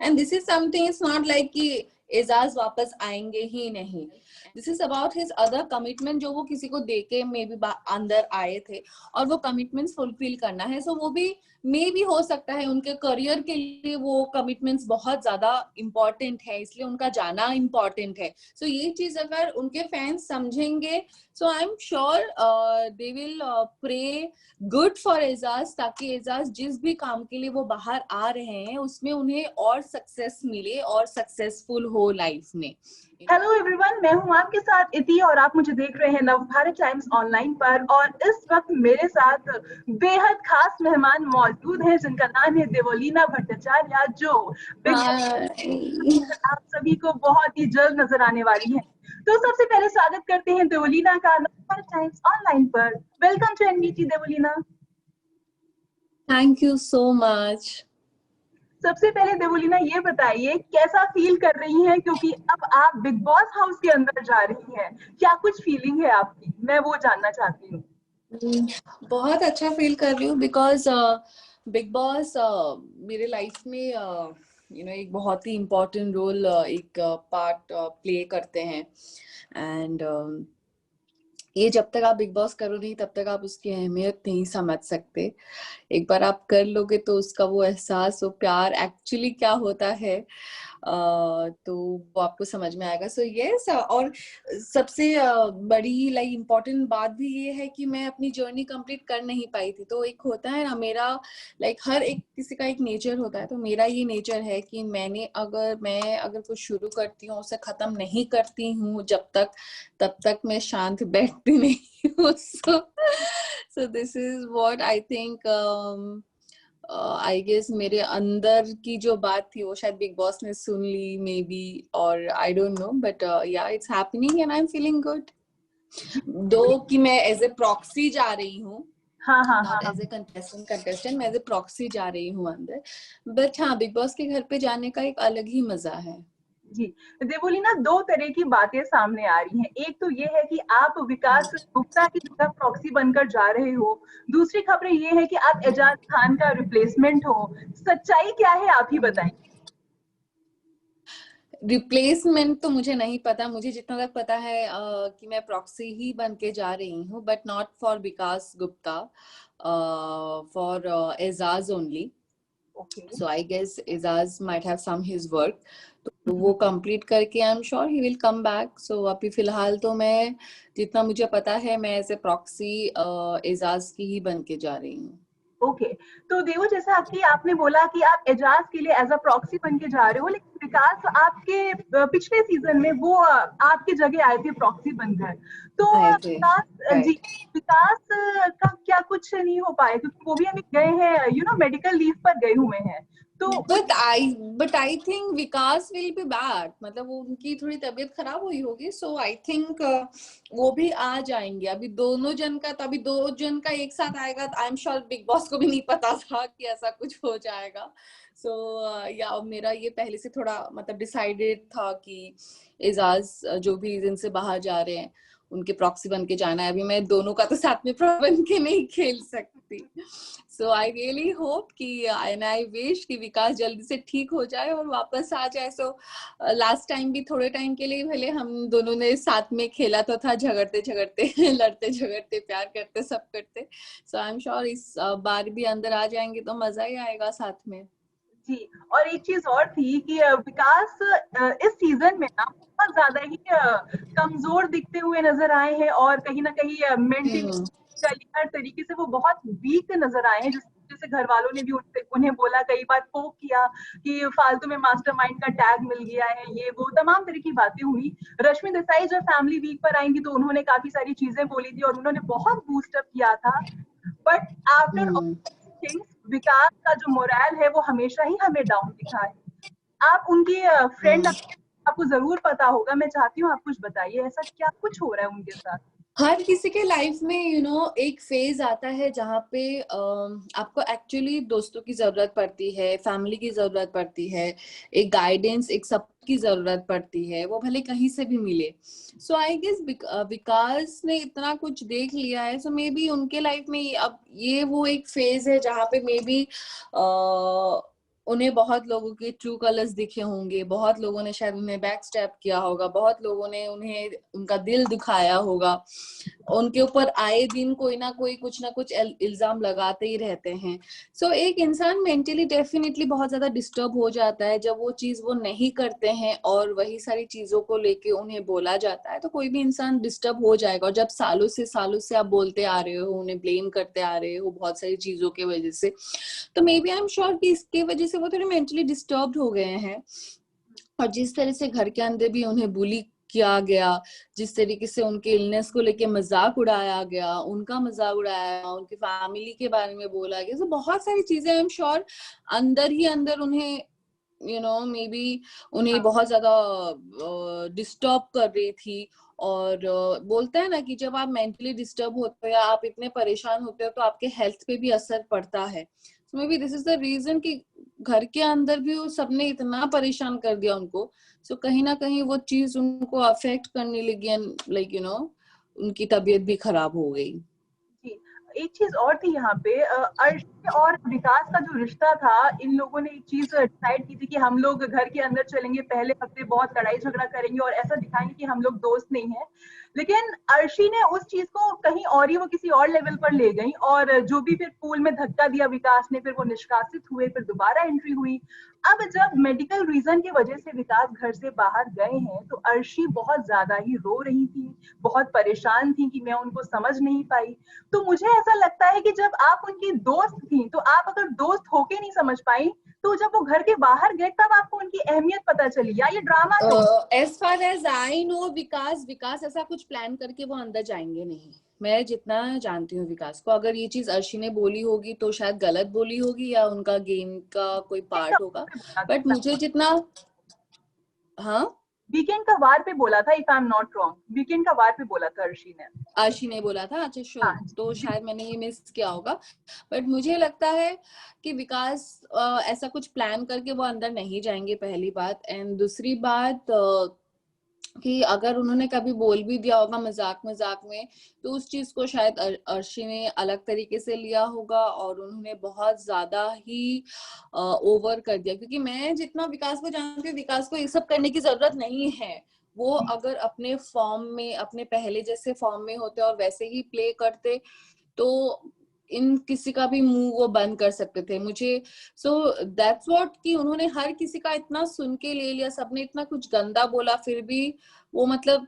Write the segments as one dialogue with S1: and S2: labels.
S1: And this is something, it's not like कि एजाज वापस आएंगे ही नहीं. This is about his other commitment जो वो किसी को देके मे बी अंदर आए थे, और वो कमिटमेंट्स फुलफिल करना है. सो वो भी मे भी हो सकता है उनके करियर के लिए वो कमिटमेंट्स बहुत ज्यादा इम्पोर्टेंट है, इसलिए उनका जाना इम्पोर्टेंट है. सो ये चीज अगर उनके फैंस समझेंगे, so I am sure they will pray good for Ejaz, ताकि एजाज जिस भी काम के लिए वो बाहर आ रहे हैं उसमें उन्हें और सक्सेस मिले और सक्सेसफुल हो लाइफ में.
S2: हेलो एवरीवन, मैं हूं आपके साथ इति और आप मुझे देख रहे हैं नवभारत टाइम्स ऑनलाइन पर। और इस वक्त मेरे साथ बेहद खास मेहमान मौजूद हैं जिनका नाम है देवोलीना भट्टाचार्य, जो बिग बॉस आप सभी को बहुत ही जल्द नजर आने वाली है. तो सबसे पहले स्वागत करते हैं देवोलीना का नवभारत टाइम्स ऑनलाइन पर. Welcome to NBT Devoleena.
S1: Thank you so much.
S2: सबसे पहले देवोलीना ये बताइए कैसा फील कर रही हैं, क्योंकि अब आप बिग बॉस हाउस के अंदर जा रही हैं. क्या कुछ फीलिंग है आपकी, मैं वो जानना चाहती हूँ.
S1: बहुत अच्छा फील कर रही हूँ बिकॉज बिग बॉस मेरे लाइफ में एक बहुत ही इम्पोर्टेंट रोल, एक पार्ट प्ले करते हैं. एंड ये जब तक आप बिग बॉस करो नहीं तब तक आप उसकी अहमियत नहीं समझ सकते. एक बार आप कर लोगे तो उसका वो एहसास, वो प्यार एक्चुअली क्या होता है, तो वो आपको समझ में आएगा. सो यस, और सबसे बड़ी इम्पोर्टेंट बात भी ये है कि मैं अपनी जर्नी कंप्लीट कर नहीं पाई थी. तो एक होता है ना, मेरा हर एक किसी का एक नेचर होता है, तो मेरा ये नेचर है कि मैं अगर कुछ शुरू करती हूँ उसे खत्म नहीं करती हूँ तब तक मैं शांत बैठती नहीं हूँ. So this is what I think. I guess मेरे अंदर की जो बात थी वो शायद बिग बॉस ने सुन ली मे बी, और आई डोंट नो, बट या it's happening and I am feeling good. दो कि मैं एज ए प्रॉक्सी जा रही हूँ,
S2: हाँ हाँ
S1: नॉट
S2: हाँ
S1: एज ए कंटेस्टेंट, मैं एज ए प्रॉक्सी जा रही हूँ अंदर. बट हाँ, बिग बॉस के घर पे जाने का एक अलग ही मजा है.
S2: जी. देवोलीना, दो तरह की बातें सामने आ रही हैं. एक तो ये है कि आप विकास गुप्ता की जगह प्रॉक्सी बनकर जा रहे हो. दूसरी खबरें ये है कि आप एजाज खान का रिप्लेसमेंट हो. सच्चाई क्या है, आप ही बताएं.
S1: रिप्लेसमेंट तो मुझे नहीं पता. मुझे जितना तक पता है कि मैं प्रॉक्सी ही बन के जा रही हूँ, but not for Vikas Gupta, for Ejaz only.
S2: Okay.
S1: So I guess Ejaz might have some his work, तो वो कंप्लीट करके I am sure he will come back. So अभी फिलहाल तो मैं, जितना मुझे पता है, मैं एज ए प्रॉक्सी एजाज की ही बन के जा रही हूँ.
S2: ओके. तो देवो, जैसा कि आपने बोला कि आप एजाज के लिए एज अ प्रॉक्सी बन के जा रहे हो, लेकिन विकास आपके पिछले सीजन में वो आपकी जगह आए थे प्रॉक्सी बनकर. तो
S1: आए थे,
S2: विकास जी,
S1: राइट.
S2: विकास का क्या कुछ नहीं हो पाया, क्योंकि वो भी अभी गए हैं, मेडिकल लीव पर गए हुए हैं. तो
S1: but I think Vikas will be back. मतलब वो, उनकी थोड़ी तबीयत खराब हुई होगी, सो आई थिंक वो भी आ जाएंगे. अभी दो जन का एक साथ आएगा. आई एम श्योर बिग बॉस को भी नहीं पता था कि ऐसा कुछ हो जाएगा. सो या मेरा ये पहले से थोड़ा डिसाइडेड था कि एजाज जो भी रीजन से बाहर जा रहे हैं उनके प्रॉक्सी बन के जाना है. अभी मैं दोनों का तो साथ में बन के नहीं खेल सकती. सो आई रियली होप कि एंड आई विश कि विकास जल्दी से ठीक हो जाए और वापस आ जाए. सो लास्ट टाइम भी थोड़े टाइम के लिए भले हम दोनों ने साथ में खेला तो था, झगड़ते झगड़ते लड़ते झगड़ते, प्यार करते, सब करते. सो आई एम श्योर इस बार भी अंदर आ जाएंगे तो मजा ही आएगा साथ में.
S2: जी. और एक चीज और थी कि विकास इस सीजन में ना बहुत ज्यादा ही कमजोर दिखते हुए नजर आए हैं, और कहीं ना कहीं मेंटली हर तरीके से वो बहुत वीक नजर आए हैं, जिस वजह से घर वालों ने भी उन्हें बोला, कई बार पोक किया कि फालतू में मास्टरमाइंड का टैग मिल गया है, ये वो तमाम तरह की बातें हुई. रश्मि देसाई जब फैमिली वीक पर आएंगी तो उन्होंने काफी सारी चीजें बोली थी और उन्होंने बहुत बूस्टअप किया था. बट आफ्टर थिंग्स, विकास का जो मोरल है वो हमेशा ही हमें डाउन दिखा है. आप उनकी फ्रेंड, आपको जरूर पता होगा, मैं चाहती हूँ आप कुछ बताइए, ऐसा क्या कुछ हो रहा है उनके साथ.
S1: हर किसी के लाइफ में एक फेज आता है जहाँ पे आपको एक्चुअली दोस्तों की जरूरत पड़ती है, फैमिली की जरूरत पड़ती है, एक गाइडेंस, एक सब की जरूरत पड़ती है, वो भले कहीं से भी मिले. सो आई गेस विकास ने इतना कुछ देख लिया है, सो मे बी उनके लाइफ में अब ये वो एक फेज है जहाँ पे मे बी उन्हें बहुत लोगों के ट्रू कलर्स दिखे होंगे, बहुत लोगों ने शायद उन्हें बैक स्टैप किया होगा, बहुत लोगों ने उन्हें उनका दिल दुखाया होगा, उनके ऊपर आए दिन कोई ना कोई कुछ ना कुछ इल्जाम लगाते ही रहते हैं। सो एक इंसान मेंटली डेफिनेटली बहुत ज्यादा डिस्टर्ब हो जाता है जब वो चीज वो नहीं करते हैं और वही सारी चीजों को लेके उन्हें बोला जाता है, तो कोई भी इंसान डिस्टर्ब हो जाएगा। और जब सालों से आप बोलते आ रहे हो, उन्हें ब्लेम करते आ रहे हो बहुत सारी चीजों की वजह से, तो maybe I am sure कि इसके वजह से वो थोड़े मेंटली डिस्टर्ब हो गए हैं। और जिस तरह से घर के अंदर भी उन्हें बुली किया गया, जिस तरीके से उनके इलनेस को लेके मजाक उड़ाया गया, उनका मजाक उड़ाया, उनकी फैमिली के बारे में बोला गया, तो बहुत सारी चीजें आई एम श्योर अंदर ही अंदर उन्हें मे बी उन्हें बहुत ज्यादा डिस्टर्ब कर रही थी। और बोलते हैं ना कि जब आप मेंटली डिस्टर्ब होते हो या आप इतने परेशान होते हो तो आपके हेल्थ पे भी असर पड़ता है। So maybe this is the reason कि घर के अंदर भी वो सबने इतना परेशान कर दिया उनको, सो कहीं ना कहीं वो चीज उनको अफेक्ट करने लगी एंड लाइक उनकी तबीयत भी खराब हो गई।
S2: जी, एक चीज और थी यहाँ पे, अर्शी और विकास का जो रिश्ता था, इन लोगों ने एक चीज डिसाइड की थी कि हम लोग घर के अंदर चलेंगे, पहले हफ्ते बहुत लड़ाई झगड़ा करेंगे और ऐसा दिखाएंगे कि हम लोग दोस्त नहीं है। लेकिन अर्शी ने उस चीज को कहीं और ही, वो किसी और लेवल पर ले गई, और जो भी फिर पूल में धक्का दिया विकास ने, फिर वो निष्कासित हुए, फिर दोबारा एंट्री हुई। अब जब मेडिकल रीजन की वजह से विकास घर से बाहर गए हैं, तो अर्शी बहुत ज्यादा ही रो रही थी, बहुत परेशान थी कि मैं उनको समझ नहीं पाई। तो मुझे ऐसा लगता है कि जब आप उनकी दोस्त थी, तो आप अगर दोस्त होके नहीं समझ पाई, तो जब वो घर के बाहर गए तब आपको उनकी अहमियत पता चली, या ये drama show?
S1: As far as I know, Vikas ऐसा कुछ प्लान करके वो अंदर जाएंगे नहीं। मैं जितना जानती हूँ विकास को, अगर ये चीज अर्शी ने बोली होगी तो शायद गलत बोली होगी या उनका गेम का कोई पार्ट होगा, बट मुझे जितना, हाँ,
S2: वीकेंड का वार पे बोला था, if I am not wrong, weekend का वार पे बोला था अर्शी ने।
S1: अर्शी ने बोला था, अच्छा
S2: हाँ
S1: श्योर, तो
S2: जी।
S1: शायद मैंने ये मिस किया होगा। बट मुझे लगता है कि विकास ऐसा कुछ प्लान करके वो अंदर नहीं जाएंगे, पहली बात। एंड दूसरी बात कि अगर उन्होंने कभी बोल भी दिया होगा मजाक मजाक में, तो उस चीज को शायद अर्शी ने अलग तरीके से लिया होगा और उन्होंने बहुत ज्यादा ही ओवर कर दिया। क्योंकि मैं जितना विकास को जानती हूँ, विकास को ये सब करने की जरूरत नहीं है। वो अगर अपने फॉर्म में, अपने पहले जैसे फॉर्म में होते और वैसे ही प्ले करते, तो इन किसी का भी मुंह वो बंद कर सकते थे। मुझे सो दैट्स व्हाट कि उन्होंने हर किसी का इतना सुन के ले लिया, सबने इतना कुछ गंदा बोला, फिर भी वो मतलब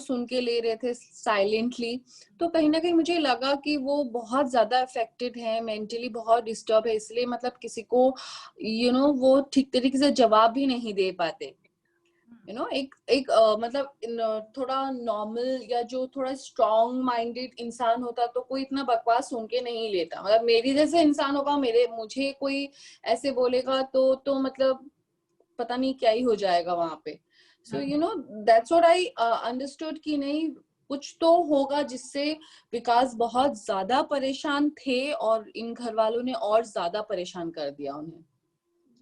S1: सुन के ले रहे थे साइलेंटली। तो कहीं ना कहीं मुझे लगा कि वो बहुत ज्यादा अफेक्टेड है, मेंटली बहुत डिस्टर्ब है, इसलिए मतलब किसी को वो ठीक तरीके से जवाब भी नहीं दे पाते। एक एक मतलब थोड़ा नॉर्मल या जो थोड़ा स्ट्रॉन्ग माइंडेड इंसान होता तो कोई इतना बकवास सुन के नहीं लेता। मतलब मेरी जैसे इंसान होगा, मुझे कोई ऐसे बोलेगा तो मतलब पता नहीं क्या ही हो जाएगा वहां पे। So that's what I understood कि नहीं, कुछ तो होगा जिससे विकास बहुत ज्यादा परेशान थे और इन घर वालों ने और ज्यादा परेशान कर दिया उन्हें।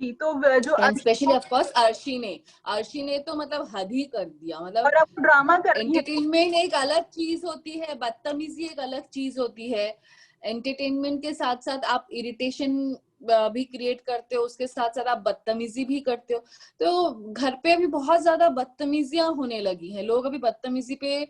S2: जी, तो जो
S1: and
S2: Arshi
S1: specially of course Arshi ने तो मतलब हद ही कर दिया।
S2: और
S1: मतलब
S2: अब ड्रामा कर रही है।
S1: एंटरटेनमेंट एक अलग चीज होती है, बदतमीजी एक अलग चीज होती है। एंटरटेनमेंट के साथ साथ आप इरिटेशन भी क्रिएट करते हो, उसके साथ साथ आप बदतमीजी भी करते हो। तो घर पे अभी बहुत ज्यादा बदतमीजियां होने लगी हैं, लोग अभी बदतमीजी पे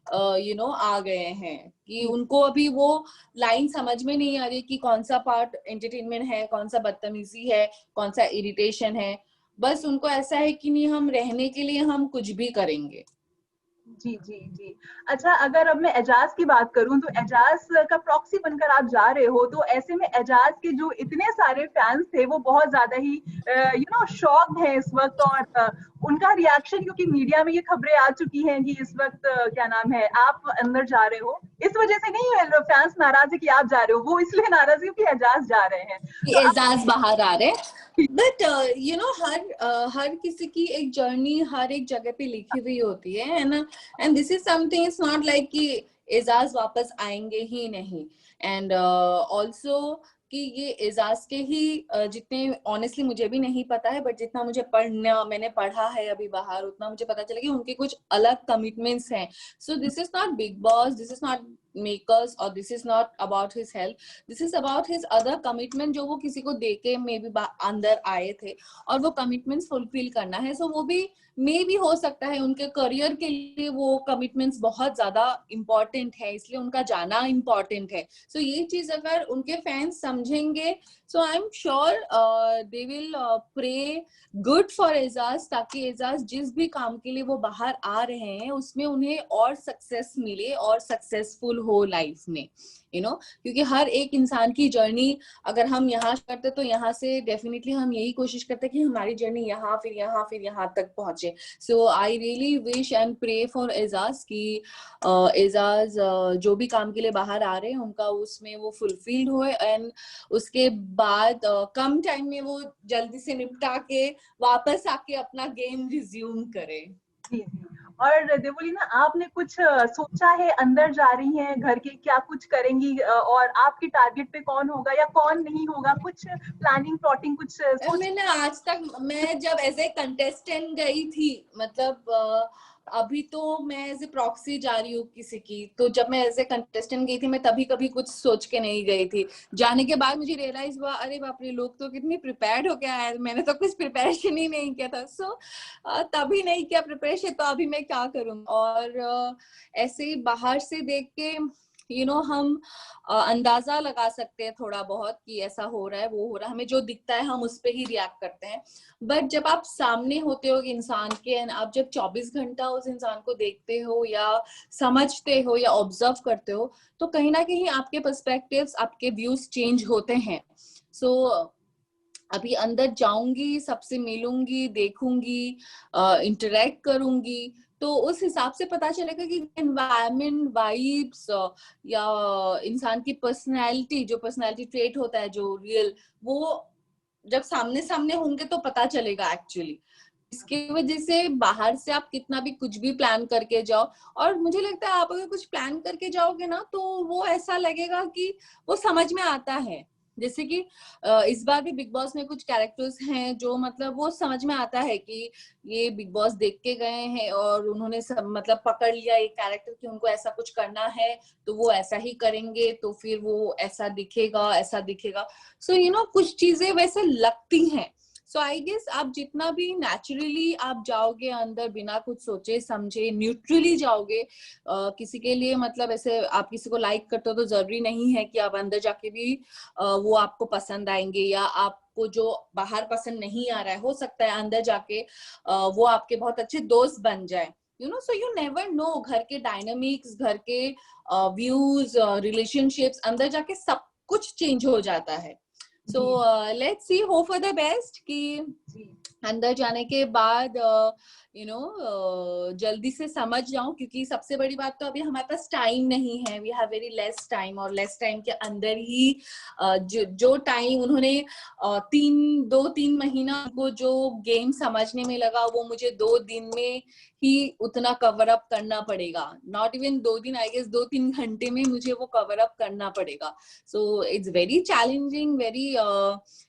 S1: आ गए हैं कि उनको अभी वो लाइन समझ में नहीं आ रही कि कौन सा पार्ट एंटरटेनमेंट है, कौन सा बदतमीजी है, कौन सा इरिटेशन है। बस उनको ऐसा है कि नहीं, हम रहने के लिए हम कुछ भी करेंगे।
S2: जी जी जी। अच्छा, अगर अब मैं एजाज की बात करूं, तो एजाज का प्रॉक्सी बनकर आप जा रहे हो, तो ऐसे में एजाज के जो इतने सारे फैंस थे, वो बहुत ज्यादा ही शॉक्ड हैं इस वक्त। और उनका रिएक्शन, क्योंकि मीडिया में ये खबरें आ चुकी हैं कि इस वक्त क्या नाम है, आप अंदर जा रहे हो, इस वजह से नहीं है फैंस नाराज है कि आप जा रहे हो, वो इसलिए नाराज है कि एजाज जा रहे हैं।
S1: कि
S2: तो
S1: एजाज बाहर आ रहे। बट हर किसी की एक जर्नी हर एक जगह पे लिखी हुई होती है ना। And this is something, it's not like कि एजाज वापस आएंगे ही नहीं। एंड ऑल्सो कि ये एजाज के ही जितने, ऑनेस्टली मुझे भी नहीं पता है, बट जितना मुझे मैंने पढ़ा है अभी बाहर, उतना मुझे पता चला कि उनके कुछ अलग कमिटमेंट्स हैं। So this is not Bigg Boss, this is not makers और this is not about his health, this is about his other commitment जो वो किसी को देके मे बी अंदर आए थे और वो कमिटमेंट्स फुलफिल करना है। सो वो भी मे भी हो सकता है उनके करियर के लिए वो कमिटमेंट्स बहुत ज्यादा इंपॉर्टेंट है, इसलिए उनका जाना इंपॉर्टेंट है। सो ये चीज अगर उनके फैंस समझेंगे, so I am sure they will pray good for Ejaz, ताकि एजाज जिस भी काम के लिए वो बाहर आ रहे हैं उसमें उन्हें और सक्सेस मिले और सक्सेसफुल हो लाइफ में, यू नो। क्योंकि हर एक इंसान की जर्नी अगर हम यहाँ करते तो यहाँ से डेफिनेटली हम यही कोशिश करते कि हमारी जर्नी यहाँ फिर यहाँ तक पहुंचे। So I really wish and pray for Ejaz कि एजाज जो भी काम के लिए बाहर आ रहे हैं उनका उसमें वो फुलफिल्ड हो, एंड उसके बाद कम टाइम में वो जल्दी से निपटा के वापस आके अपना गेम रिज्यूम करे।
S2: जी जी। और देवोलीना, आपने कुछ सोचा है, अंदर जा रही हैं घर के, क्या कुछ करेंगी, और आपके टारगेट पे कौन होगा या कौन नहीं होगा, कुछ प्लानिंग प्लॉटिंग कुछ सोच?
S1: मैंने आज तक, मैं जब एज ए कंटेस्टेंट गई थी, मतलब अभी तो मैं एज ए प्रॉक्सी जा रही हूँ किसी की, तो जब मैं एज ए कंटेस्टेंट गई थी मैं तभी कभी कुछ सोच के नहीं गई थी। जाने के बाद मुझे रियलाइज हुआ, अरे बाप रे, लोग तो कितने प्रिपेयर्ड हो गया है, मैंने तो कुछ प्रिपरेशन ही नहीं किया था। सो तभी नहीं किया प्रिपरेशन, तो अभी मैं क्या करूँ। और ऐसे ही बाहर से देख के हम अंदाजा लगा सकते हैं थोड़ा बहुत कि ऐसा हो रहा है वो हो रहा है, हमें जो दिखता है हम उस पर ही रिएक्ट करते हैं। बट जब आप सामने होते हो इंसान के, एंड आप जब 24 घंटा उस इंसान को देखते हो या समझते हो या ऑब्जर्व करते हो, तो कहीं ना कहीं आपके पर्सपेक्टिव्स, आपके व्यूज चेंज होते हैं। सो अभी अंदर जाऊंगी, सबसे मिलूंगी, देखूंगी, इंटरेक्ट करूंगी, तो उस हिसाब से पता चलेगा कि एनवायरमेंट, वाइब्स या इंसान की पर्सनैलिटी, जो पर्सनैलिटी ट्रेट होता है जो रियल, वो जब सामने सामने होंगे तो पता चलेगा एक्चुअली। इसकी वजह से बाहर से आप कितना भी कुछ भी प्लान करके जाओ, और मुझे लगता है आप अगर कुछ प्लान करके जाओगे ना तो वो ऐसा लगेगा कि वो समझ में आता है। जैसे कि इस बार भी बिग बॉस में कुछ कैरेक्टर्स हैं जो मतलब वो समझ में आता है कि ये बिग बॉस देख के गए हैं और उन्होंने मतलब पकड़ लिया एक कैरेक्टर कि उनको ऐसा कुछ करना है तो वो ऐसा ही करेंगे, तो फिर वो ऐसा दिखेगा, ऐसा दिखेगा। सो कुछ चीजें वैसे लगती हैं। सो आई गेस आप जितना भी नेचुरली आप जाओगे अंदर, बिना कुछ सोचे समझे न्यूट्रली जाओगे, किसी के लिए मतलब ऐसे आप किसी को लाइक करते हो तो जरूरी नहीं है कि आप अंदर जाके भी वो आपको पसंद आएंगे, या आपको जो बाहर पसंद नहीं आ रहा है हो सकता है अंदर जाके वो आपके बहुत अच्छे दोस्त बन जाए। सो यू नेवर नो, घर के डायनामिक्स, घर के व्यूज, रिलेशनशिप्स, अंदर जाके सब कुछ चेंज हो जाता है। So let's see, hope for the best कि अंदर जाने के बाद जल्दी से समझ जाऊं, क्योंकि सबसे बड़ी बात तो अभी हमारे पास टाइम नहीं है, we have very less time, और लेस टाइम के अंदर ही जो टाइम उन्होंने 2-3 महीना को जो गेम समझने में लगा, वो मुझे 2 दिन में ही उतना कवर अप करना पड़ेगा। नॉट इवन 2 दिन, आई गेस 2-3 घंटे में मुझे वो कवर अप करना पड़ेगा। So it's very challenging, very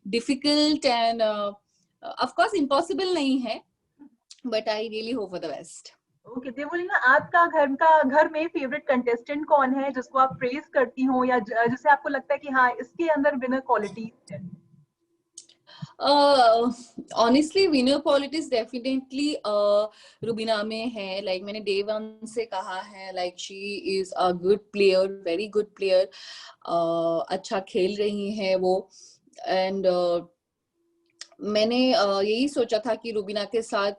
S1: difficult, end of course impossible नहीं है, but I really hope for the best.
S2: Okay Devoleena, आपका घर में फेवरेट कंटेस्टेंट कौन है जिसको आप प्रेज करती हो, या जिसे आपको लगता है कि हाँ, इसके अंदर विनर क्वालिटीज है?
S1: Honestly winner qualities definitely Rubina में है। लाइक मैंने डे वन से कहा है, like she is a good player, very good player, अच्छा खेल रही है वो। एंड मैंने यही सोचा था कि रुबीना के साथ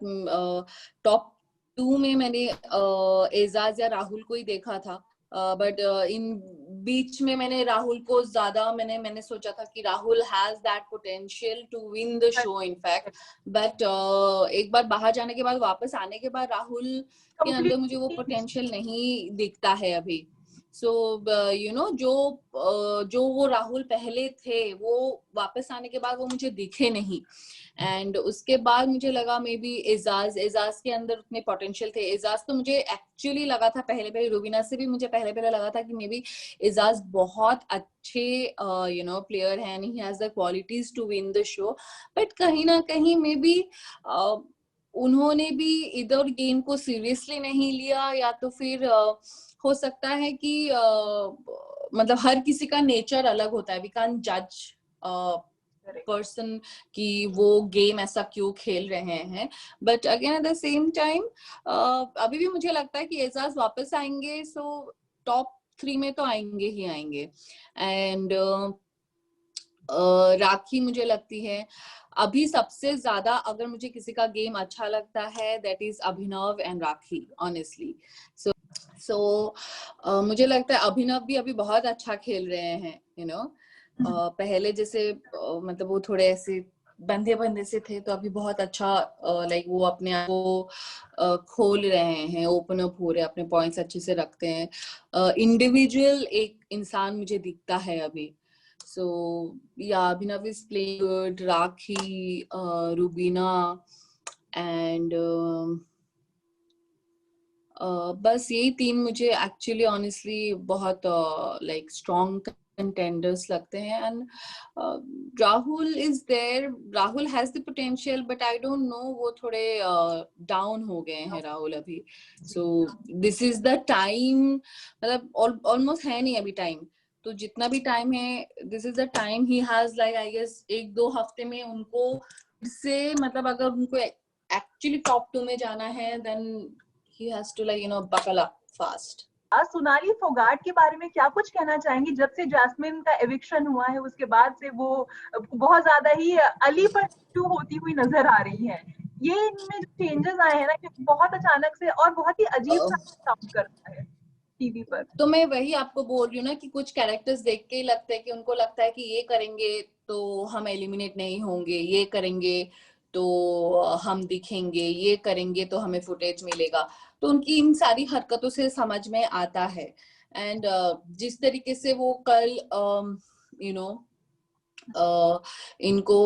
S1: टॉप 2 में मैंने एजाज या राहुल को ही देखा था, बट इन बीच में मैंने राहुल को ज्यादा मैंने सोचा था कि Rahul has that potential to win the show in fact. But एक बार बाहर जाने के बाद, वापस आने के बाद, राहुल के अंदर मुझे वो पोटेंशियल नहीं दिखता है अभी। सो जो वो राहुल पहले थे वो वापस आने के बाद वो मुझे दिखे नहीं। एंड उसके बाद मुझे लगा मे बी एजाज के अंदर उतने पोटेंशियल थे। एजाज तो मुझे एक्चुअली लगा था पहले रुबीना से भी मुझे पहले लगा था कि मे बी एजाज बहुत अच्छे प्लेयर हैं, he has the qualities to win the show. But कहीं ना कहीं मे बी उन्होंने भी इधर गेम को सीरियसली नहीं लिया, या तो फिर हो सकता है कि मतलब हर किसी का नेचर अलग होता है, वी कांट जज पर्सन कि वो गेम ऐसा क्यों खेल रहे हैं। But again at the same time अभी भी मुझे लगता है कि एजाज वापस आएंगे, सो टॉप 3 में तो आएंगे ही आएंगे। एंड राखी मुझे लगती है अभी सबसे ज्यादा, अगर मुझे किसी का गेम अच्छा लगता है that is Abhinav and Rakhi, honestly. So मुझे लगता है अभिनव भी अभी बहुत अच्छा खेल रहे हैं, यू नो। पहले जैसे मतलब वो थोड़े ऐसे बंधे बंधे से थे, तो अभी बहुत अच्छा लाइक वो अपने आप को खोल रहे हैं, ओपन अप हो रहे हैं, अपने पॉइंट्स अच्छे से रखते हैं। इंडिविजुअल एक इंसान मुझे दिखता है अभी। So yeah, Abhinav is playing good. Rakhi, Rubina, and बस यही टीम मुझे एक्चुअली ऑनेस्टली बहुत लाइक स्ट्रॉन्ग कंटेंडर्स लगते हैं। And Rahul is there, Rahul has the potential, but I don't know, वो थोड़े डाउन हो गए हैं राहुल अभी। So this is the time, मतलब ऑलमोस्ट है नहीं अभी टाइम, तो जितना भी टाइम है दिस इज द टाइम ही हैज, लाइक आई गेस 1-2 हफ्ते में उनको से, मतलब अगर उनको एक्चुअली टॉप 2 में जाना है, then he has to, like, you know, buckle up fast.
S2: Sonali Phogat के बारे में क्या कुछ कहना चाहेंगी? जब से जैस्मिन का एविक्शन हुआ है उसके बाद से वो बहुत ज्यादा ही अली पर टू होती हुई नजर आ रही है। ये इनमें जो चेंजेस आए हैं ना, कि बहुत अचानक से और बहुत ही अजीब सा साउंड करता है टीवी पर।
S1: तो मैं वही आपको बोल रही हूँ ना कि कुछ कैरेक्टर्स देख के ही लगता है कि उनको लगता है कि ये करेंगे तो हम एलिमिनेट नहीं होंगे, ये करेंगे तो हम दिखेंगे, ये करेंगे तो हमें फुटेज मिलेगा। तो उनकी इन सारी हरकतों से समझ में आता है। एंड जिस तरीके से वो कल यू नो इनको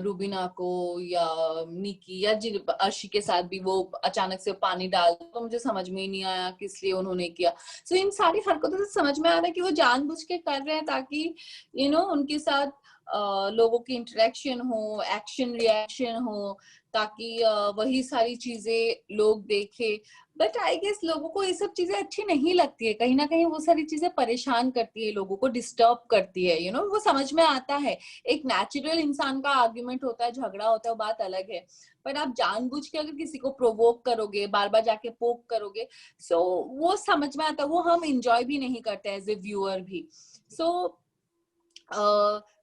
S1: रूबीना को या निकी या अर्शी के साथ भी वो अचानक से पानी डाल, तो मुझे समझ में ही नहीं आया किस लिए उन्होंने किया। सो इन सारी हरकतों से समझ में आ रहा है कि वो जानबूझ के कर रहे हैं ताकि यू नो उनके साथ लोगों की इंटरेक्शन हो, एक्शन रिएक्शन हो, ताकि वही सारी चीजें लोग देखे। बट आई गेस लोगों को ये सब चीजें अच्छी नहीं लगती है, कहीं ना कहीं वो सारी चीजें परेशान करती है, लोगों को डिस्टर्ब करती है, यू नो। वो समझ में आता है, एक नेचुरल इंसान का आर्ग्यूमेंट होता है, झगड़ा होता है, वो बात अलग है। पर आप जानबूझ के अगर किसी को प्रोवोक करोगे, बार बार जाके पोक करोगे, सो वो समझ में आता है, वो हम इंजॉय भी नहीं करते एज ए व्यूअर भी। सो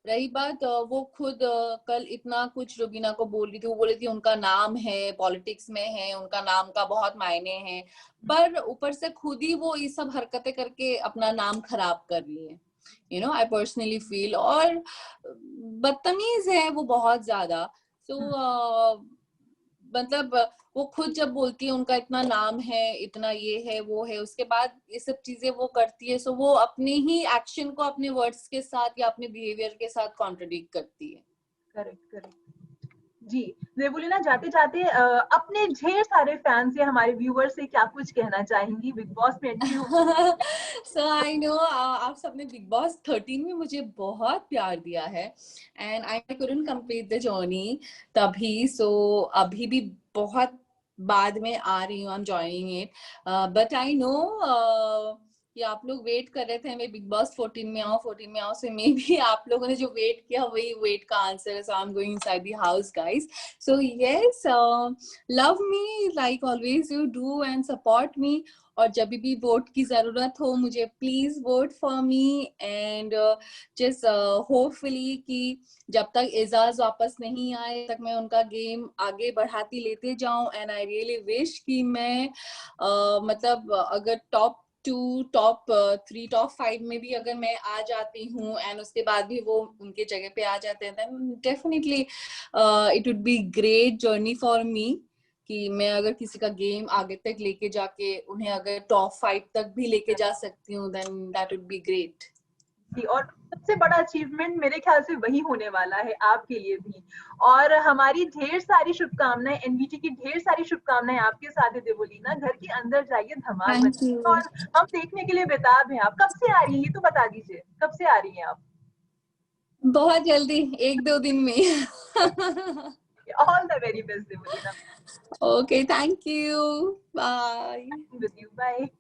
S1: रही बात, वो खुद कल इतना कुछ रुबीना को बोल रही थी, वो बोल रही थी उनका नाम है, पॉलिटिक्स में है, उनका नाम का बहुत मायने हैं, पर ऊपर से खुद ही वो ये सब हरकतें करके अपना नाम खराब कर रही है, you know. I personally feel, और बदतमीज है वो बहुत ज्यादा। सो मतलब वो खुद जब बोलती है उनका इतना नाम है, इतना ये है वो है, उसके बाद ये सब चीजें वो करती है, सो वो अपने ही एक्शन को अपने वर्ड्स के साथ या अपने बिहेवियर के साथ कॉन्ट्रडिक्ट करती है।
S2: करेक्ट करेक्ट जी। जेबुलिना, जाते जाते अपने ढेर सारे फैंस या हमारे व्यूअर्स से क्या कुछ कहना चाहेंगी? बिग बॉस में एंट्री
S1: सो आई नो आप सबने बिग बॉस 13 में मुझे बहुत प्यार दिया है, and I couldn't complete the journey तभी, सो अभी भी बहुत बाद में आ रही हूँ, I am joining it. But I know कि आप लोग वेट कर रहे थे मैं बिग बॉस 14 में आऊँ, 14 में आऊँ, सो मे बी आप लोगों ने जो वेट किया वही वेट का आंसर है। So I am going inside the house guys. So yes, love me like always you do and support me, और जब भी वोट की जरूरत हो मुझे please vote for me. And just hopefully कि जब तक एजाज वापस नहीं आए तक मैं उनका गेम आगे बढ़ाती लेते जाऊं। एंड आई रियली विश कि मैं मतलब अगर टॉप 2, टॉप 3, टॉप 5 में भी अगर मैं आ जाती हूँ, एंड उसके बाद भी वो उनके जगह पे आ जाते हैं, then definitely it would be great journey for me कि मैं अगर किसी का गेम आगे तक लेके जाके उन्हें अगर टॉप 5 तक भी लेके जा सकती हूँ, then that would be great.
S2: जी, और सबसे बड़ा अचीवमेंट मेरे ख्याल से वही होने वाला है आपके लिए भी। और हमारी ढेर सारी शुभकामनाएं, एनवीटी की ढेर सारी शुभकामनाएं आपके साथ है देवोलीना। घर के अंदर जाइए, धमाल
S1: थैंक
S2: मचाइए,
S1: यू।
S2: और हम देखने के लिए बेताब हैं। आप कब से आ रही हैं, ये तो बता दीजिए, कब से आ रही हैं आप?
S1: बहुत जल्दी, 1-2 दिन में।
S2: All the very best, Devalina.
S1: Okay, thank you. Bye.
S2: With you. Bye.